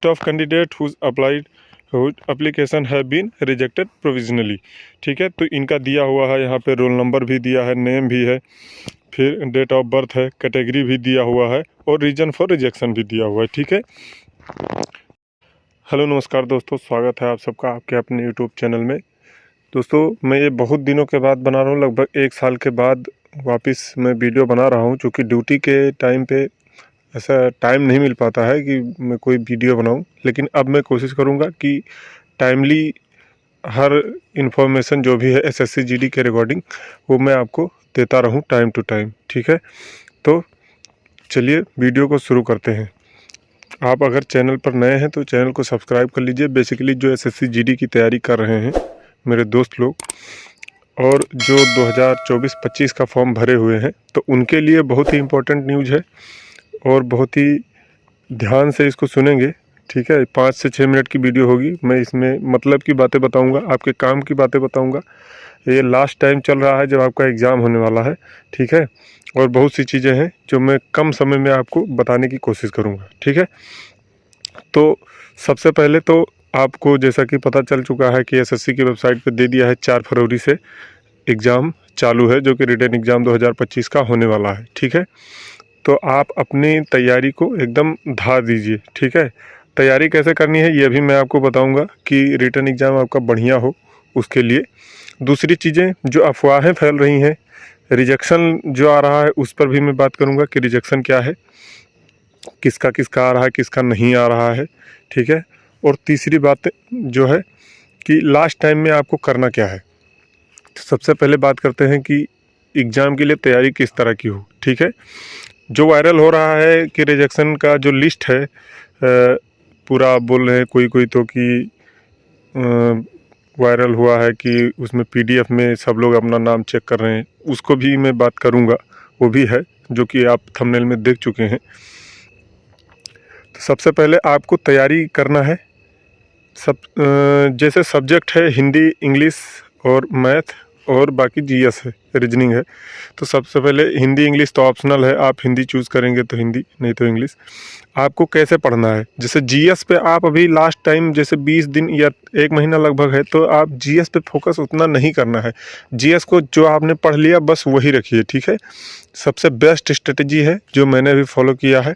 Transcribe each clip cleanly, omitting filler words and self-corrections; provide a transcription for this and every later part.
Of candidate whose applied application has been rejected provisionally. ठीक है, तो इनका दिया हुआ है, यहाँ पे रोल नंबर भी दिया है, नेम भी है, फिर डेट ऑफ बर्थ है, कैटेगरी भी दिया हुआ है और रीजन फॉर रिजेक्शन भी दिया हुआ है। ठीक है, हेलो नमस्कार दोस्तों, स्वागत है आप सबका आपके अपने यूट्यूब चैनल में। दोस्तों मैं ये बहुत दिनों के बाद बना रहा हूँ, लगभग 1 साल के बाद वापस मैं वीडियो बना रहा हूँ, क्योंकि ड्यूटी के टाइम पे ऐसा टाइम नहीं मिल पाता है कि मैं कोई वीडियो बनाऊँ। लेकिन अब मैं कोशिश करूँगा कि टाइमली हर इन्फॉर्मेशन जो भी है एसएससी जीडी के रिगार्डिंग वो मैं आपको देता रहूँ टाइम टू टाइम। ठीक है, तो चलिए वीडियो को शुरू करते हैं। आप अगर चैनल पर नए हैं तो चैनल को सब्सक्राइब कर लीजिए। बेसिकली जो एसएससी जीडी की तैयारी कर रहे हैं मेरे दोस्त लोग, और जो 2024-25 का फॉर्म भरे हुए हैं, तो उनके लिए बहुत ही इम्पोर्टेंट न्यूज़ है और बहुत ही ध्यान से इसको सुनेंगे। ठीक है, 5 से 6 मिनट की वीडियो होगी। मैं इसमें मतलब की बातें बताऊंगा, आपके काम की बातें बताऊंगा। ये लास्ट टाइम चल रहा है जब आपका एग्ज़ाम होने वाला है। ठीक है, और बहुत सी चीज़ें हैं जो मैं कम समय में आपको बताने की कोशिश करूँगा। ठीक है, तो सबसे पहले तो आपको जैसा कि पता चल चुका है कि एसएससी की वेबसाइट पर दे दिया है 4 फरवरी से एग्ज़ाम चालू है, जो कि रिटन एग्ज़ाम 2025 का होने वाला है। ठीक है, तो आप अपनी तैयारी को एकदम धा दीजिए। ठीक है, तैयारी कैसे करनी है ये भी मैं आपको बताऊंगा कि रिटन एग्ज़ाम आपका बढ़िया हो उसके लिए। दूसरी चीज़ें जो अफवाहें फैल रही हैं, रिजेक्शन जो आ रहा है उस पर भी मैं बात करूंगा कि रिजेक्शन क्या है, किसका किसका आ रहा है, किसका नहीं आ रहा है। ठीक है, और तीसरी बात जो है कि लास्ट टाइम में आपको करना क्या है। तो सबसे पहले बात करते हैं कि एग्ज़ाम के लिए तैयारी किस तरह की हो। ठीक है, जो वायरल हो रहा है कि रिजेक्शन का जो लिस्ट है, पूरा बोल रहे हैं कोई कोई तो कि वायरल हुआ है कि उसमें पीडीएफ में सब लोग अपना नाम चेक कर रहे हैं, उसको भी मैं बात करूंगा। वो भी है जो कि आप थंबनेल में देख चुके हैं। तो सबसे पहले आपको तैयारी करना है। जैसे सब्जेक्ट है हिंदी, इंग्लिश और मैथ और बाकी जीएस है, रीजनिंग है। तो सबसे पहले हिंदी इंग्लिश तो ऑप्शनल है, आप हिंदी चूज़ करेंगे तो हिंदी, नहीं तो इंग्लिश। आपको कैसे पढ़ना है, जैसे जीएस पे आप अभी लास्ट टाइम जैसे 20 दिन या 1 महीना लगभग है, तो आप जीएस पे फोकस उतना नहीं करना है। जीएस को जो आपने पढ़ लिया बस वही रखिए। ठीक है, सबसे बेस्ट स्ट्रेटजी है जो मैंने अभी फॉलो किया है,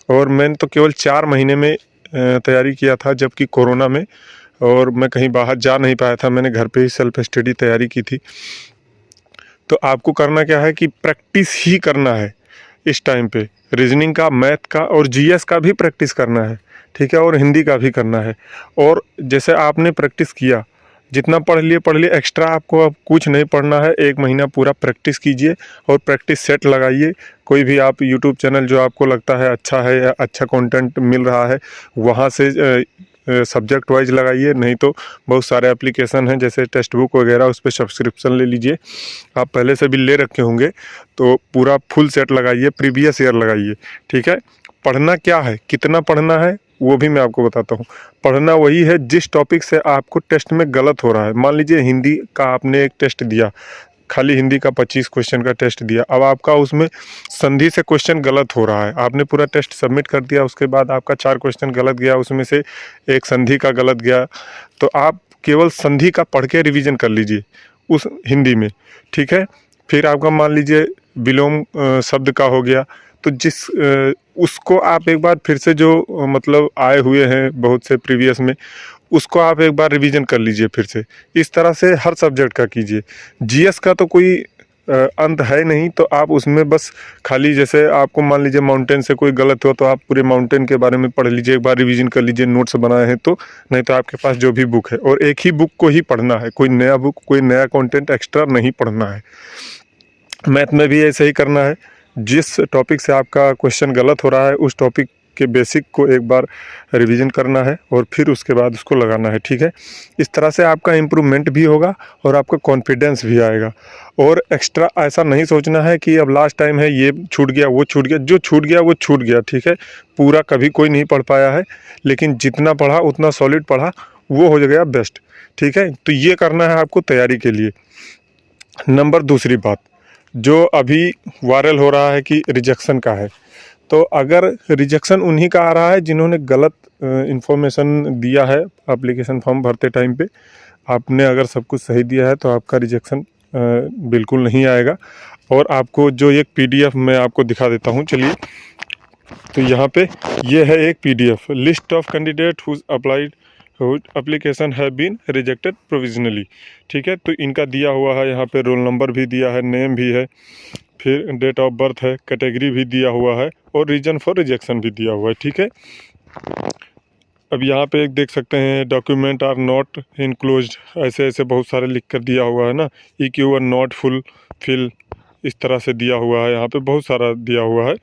और मैंने तो केवल 4 महीने में तैयारी किया था, जबकि कोरोना में, और मैं कहीं बाहर जा नहीं पाया था, मैंने घर पे ही सेल्फ स्टडी तैयारी की थी। तो आपको करना क्या है कि प्रैक्टिस ही करना है इस टाइम पे, रीजनिंग का, मैथ का और जीएस का भी प्रैक्टिस करना है। ठीक है, और हिंदी का भी करना है। और जैसे आपने प्रैक्टिस किया, जितना पढ़ लिए, एक्स्ट्रा आपको अब कुछ नहीं पढ़ना है। 1 महीना पूरा प्रैक्टिस कीजिए और प्रैक्टिस सेट लगाइए। कोई भी आप यूट्यूब चैनल जो आपको लगता है अच्छा है या अच्छा कंटेंट मिल रहा है, वहाँ से सब्जेक्ट वाइज लगाइए। नहीं तो बहुत सारे एप्लीकेशन हैं जैसे टेक्स्ट बुक वगैरह, उस पर सब्सक्रिप्शन ले लीजिए। आप पहले से भी ले रखे होंगे, तो पूरा फुल सेट लगाइए, प्रीवियस ईयर लगाइए। ठीक है, पढ़ना क्या है, कितना पढ़ना है वो भी मैं आपको बताता हूँ। पढ़ना वही है जिस टॉपिक से आपको टेस्ट में गलत हो रहा है। मान लीजिए हिंदी का आपने एक टेस्ट दिया, खाली हिंदी का 25 क्वेश्चन का टेस्ट दिया, अब आपका उसमें संधि से क्वेश्चन गलत हो रहा है। आपने पूरा टेस्ट सबमिट कर दिया, उसके बाद आपका 4 क्वेश्चन गलत गया, उसमें से एक संधि का गलत गया, तो आप केवल संधि का पढ़ के रिविज़न कर लीजिए उस हिंदी में। ठीक है, फिर आपका मान लीजिए विलोम शब्द का हो गया, तो उसको आप एक बार फिर से जो मतलब आए हुए हैं बहुत से प्रीवियस में, उसको आप एक बार रिवीजन कर लीजिए फिर से। इस तरह से हर सब्जेक्ट का कीजिए। जीएस का तो कोई अंत है नहीं, तो आप उसमें बस खाली जैसे आपको मान लीजिए माउंटेन से कोई गलत हुआ तो आप पूरे माउंटेन के बारे में पढ़ लीजिए, एक बार रिवीजन कर लीजिए, नोट्स बनाए हैं तो। नहीं तो आपके पास जो भी बुक है, और एक ही बुक को ही पढ़ना है, कोई नया बुक, कोई नया कंटेंट एक्स्ट्रा नहीं पढ़ना है। मैथ में भी ऐसे ही करना है। जिस टॉपिक से आपका क्वेश्चन गलत हो रहा है उस टॉपिक के बेसिक को एक बार रिवीजन करना है और फिर उसके बाद उसको लगाना है। ठीक है, इस तरह से आपका इम्प्रूवमेंट भी होगा और आपका कॉन्फिडेंस भी आएगा। और एक्स्ट्रा ऐसा नहीं सोचना है कि अब लास्ट टाइम है, ये छूट गया, वो छूट गया। जो छूट गया वो छूट गया। ठीक है, पूरा कभी कोई नहीं पढ़ पाया है, लेकिन जितना पढ़ा उतना सॉलिड पढ़ा, वो हो गया बेस्ट। ठीक है, तो ये करना है आपको तैयारी के लिए। दूसरी बात जो अभी वायरल हो रहा है कि रिजेक्शन का है, तो अगर रिजेक्शन उन्हीं का आ रहा है जिन्होंने गलत इंफॉर्मेशन दिया है एप्लीकेशन फॉर्म भरते टाइम पे, आपने अगर सब कुछ सही दिया है तो आपका रिजेक्शन बिल्कुल नहीं आएगा। और आपको जो एक पीडीएफ मैं आपको दिखा देता हूँ, चलिए। तो यहाँ पे ये है एक PDF, list of candidate whose applied application has been rejected provisionally. ठीक है, तो इनका दिया हुआ है, यहाँ पे रोल नंबर भी दिया है, नेम भी है, फिर डेट ऑफ बर्थ है, कैटेगरी भी दिया हुआ है और रीजन फॉर रिजेक्शन भी दिया हुआ है। ठीक है, अब यहाँ पे एक देख सकते हैं, डॉक्यूमेंट आर नॉट इनक्लोज्ड, ऐसे ऐसे बहुत सारे लिख कर दिया हुआ है ना, EQ are not fulfil, इस तरह से दिया हुआ है, यहाँ पे बहुत सारा दिया हुआ है।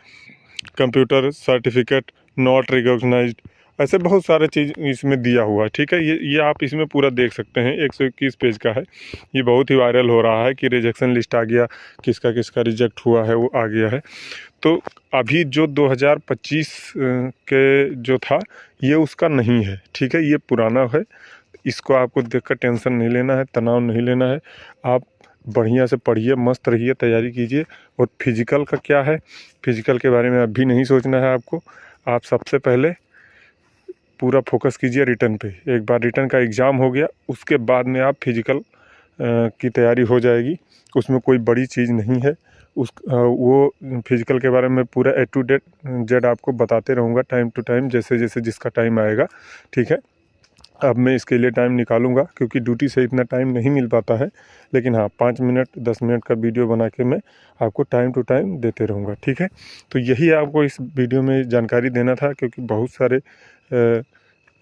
कंप्यूटर सर्टिफिकेट नॉट रिकॉग्नाइज्ड, ऐसे बहुत सारे चीज़ इसमें दिया हुआ है। ठीक है, ये आप इसमें पूरा देख सकते हैं, 121 पेज का है। ये बहुत ही वायरल हो रहा है कि रिजेक्शन लिस्ट आ गया, किसका किसका रिजेक्ट हुआ है वो आ गया है। तो अभी जो 2025 के जो था ये उसका नहीं है। ठीक है, ये पुराना है, इसको आपको देखकर टेंशन नहीं लेना है, तनाव नहीं लेना है। आप बढ़िया से पढ़िए, मस्त रहिए, तैयारी कीजिए। और फिजिकल का क्या है, फिजिकल के बारे में अभी नहीं सोचना है आपको। आप सबसे पहले पूरा फोकस कीजिए रिटर्न पे। एक बार रिटर्न का एग्ज़ाम हो गया उसके बाद में आप फिजिकल की तैयारी हो जाएगी, उसमें कोई बड़ी चीज़ नहीं है। वो फिजिकल के बारे में पूरा A to Z आपको बताते रहूँगा टाइम टू टाइम, जैसे जैसे जिसका टाइम आएगा। ठीक है, अब मैं इसके लिए टाइम निकालूंगा क्योंकि ड्यूटी से इतना टाइम नहीं मिल पाता है, लेकिन हाँ 5 मिनट 10 मिनट का वीडियो बना के मैं आपको टाइम टू टाइम देते रहूँगा। ठीक है, तो यही आपको इस वीडियो में जानकारी देना था, क्योंकि बहुत सारे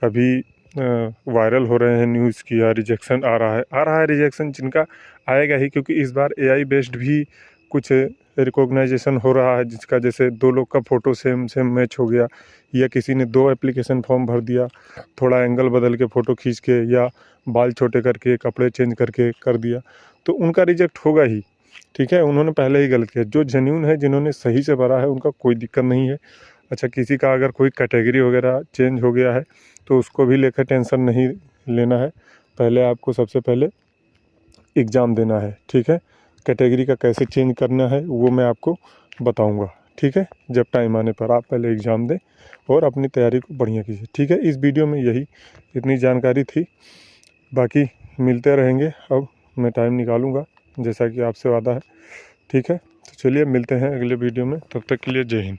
अभी वायरल हो रहे हैं न्यूज़ की, या रिजेक्शन आ रहा है रिजेक्शन जिनका आएगा ही, क्योंकि इस बार AI बेस्ड भी कुछ रिकॉग्नाइजेशन हो रहा है, जिसका जैसे 2 लोग का फ़ोटो सेम सेम मैच हो गया, या किसी ने 2 एप्लीकेशन फॉर्म भर दिया, थोड़ा एंगल बदल के फ़ोटो खींच के, या बाल छोटे करके, कपड़े चेंज करके कर दिया, तो उनका रिजेक्ट होगा ही। ठीक है, उन्होंने पहले ही गलत किया। जो जेन्युइन है, जिन्होंने सही से भरा है, उनका कोई दिक्कत नहीं है। अच्छा, किसी का अगर कोई कैटेगरी वगैरह चेंज हो गया है तो उसको भी लेकर टेंशन नहीं लेना है। पहले आपको सबसे पहले एग्ज़ाम देना है। ठीक है, कैटेगरी का कैसे चेंज करना है वो मैं आपको बताऊंगा। ठीक है, जब टाइम आने पर आप पहले एग्ज़ाम दें और अपनी तैयारी को बढ़िया कीजिए। ठीक है, इस वीडियो में यही इतनी जानकारी थी, बाकी मिलते रहेंगे। अब मैं टाइम निकालूंगा जैसा कि आपसे वादा है। ठीक है, तो चलिए मिलते हैं अगले वीडियो में, तब तक के लिए जय हिंद।